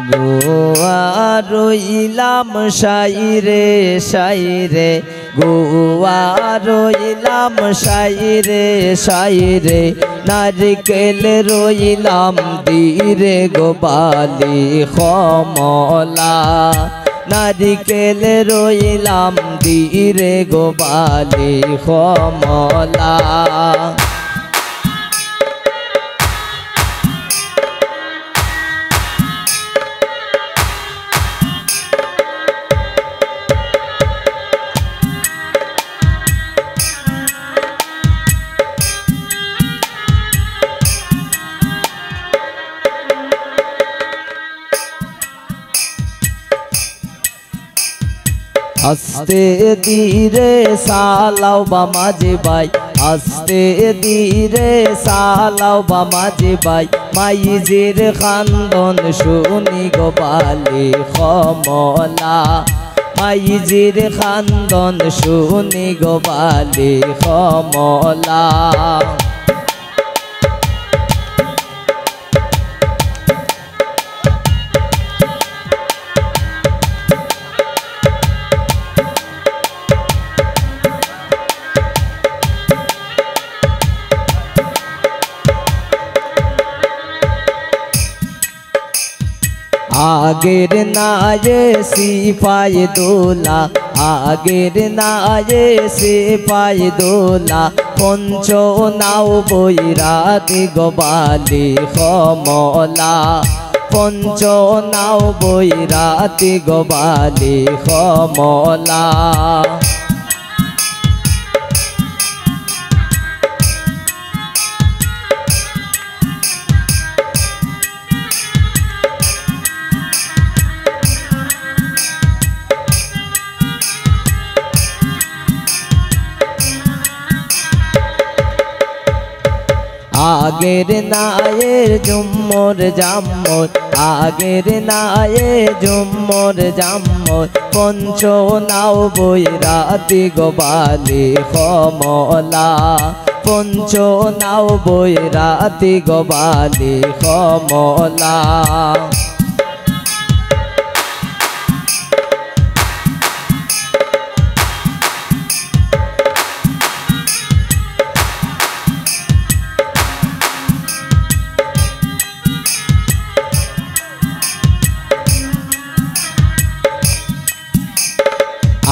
গোয়া রইলাম সাইরে সাইরে গোয়া রইলাম সাইরে সাইরে নারকেল রইলাম দিরে গোবালি কমলা নারকেল রইলাম দিরে গোবালি কমলা আস্তে ধীরে সালাও বামাজে বাই আস্তে ধীরে সালাও বামাজে বাই মাইজের খান্দন শুনি গোপালি কমলা মাইজের খান্দন শুনি গোপালি কমলা আগের নায়ে সিপাই দোলা আগের নায়ে সিপাই দোলা পঞ্চ নাও বৈরাতি গোবালি কমলা পঞ্চ নাও বৈরাতি গোবালি কমলা আগের নায়ের জুম্মর জাম্মর আগের নায়ে জুম্মর জাম্মর পঞ্চ নাও বৈরাতি গোবালি কমলা পঞ্চ নাও বৈরাতি গোবালি কমলা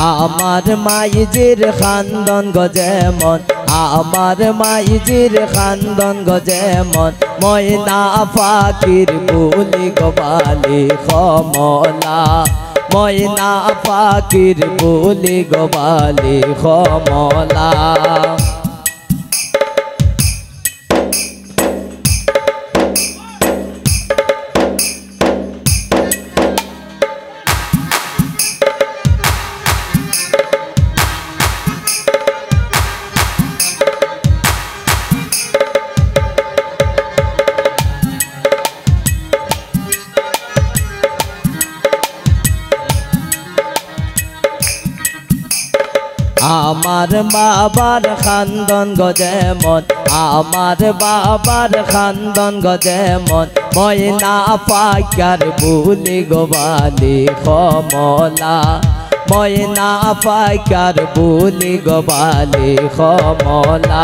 আমার মাইজির খান্দন গজেমন আমার মাইজির খান্দন গজেমন ময়না ফাকির বুলি গোবালি কমলা ময়না ফাকির বুলি গোবালি কমলা আমার বাবার খান্দন গজেমন আমার বাবার খান্দন গজেমন ময়না ফাকির বুলি গোবালি কমলা ময়না ফাকির বুলি গোবালি কমলা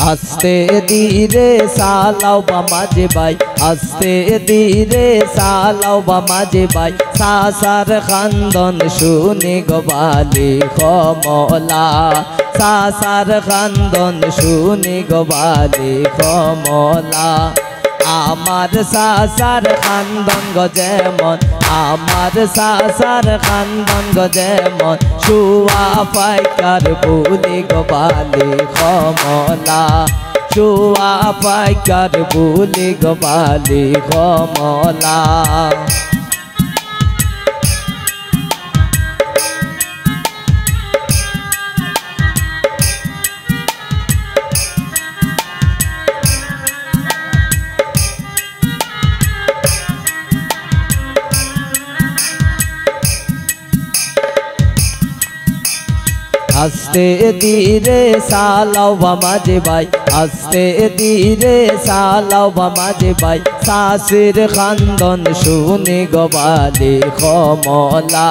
আস্তে ধীরে সালাও বামাজে বাই আস্তে ধীরে সালাও বামাজে বাই সাসার খান্দন শুনি গোবালি কমলা সাসার খান্দন শুনি গোবালি কমলা আমার সাসার খান্দন গজেমন আমার সাসার খান্দন গজেমন শুয়া ফাকির বুলি গোবালি কমলা শুয়া ফাকির বুলি গোবালি কমলা আস্তে ধীরে চালাও মাঝে ভাই আস্তে ধীরে চালাও মাঝে ভাই শাশির খান্দন শুনি গবালি কমলা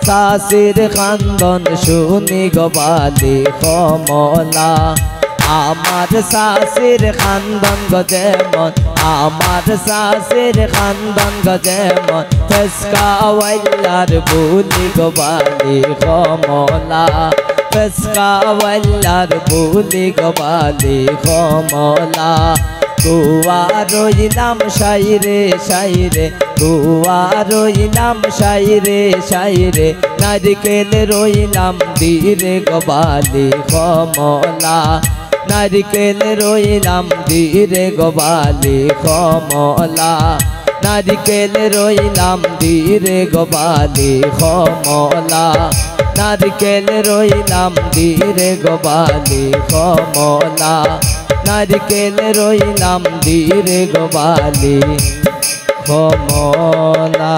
শাশির খান্দন শুনি গবালি কমলা আমার শাশির খান্দন গজেমন আমার শাশির খান্দন গজেমন ফেসকা ওয়াইলার বুলি গবালি কমলা ফেসকা ওয়াইলার বুলি গবালি কমলা কুয়া রইলাম শাইরে শাইরে কুয়া রইলাম শাইরে শাইরে নারিকেল রইলাম ধীরে গবালি কমলা নারিকেল রইলাম ধীরে গবালি কমলা নারিকেল রইলাম ধীরে গবালি কমলা নারিকেল রইলাম ধীরে গবালি কমলা নারিকেল রইলাম ধীরে গবালি কমলা।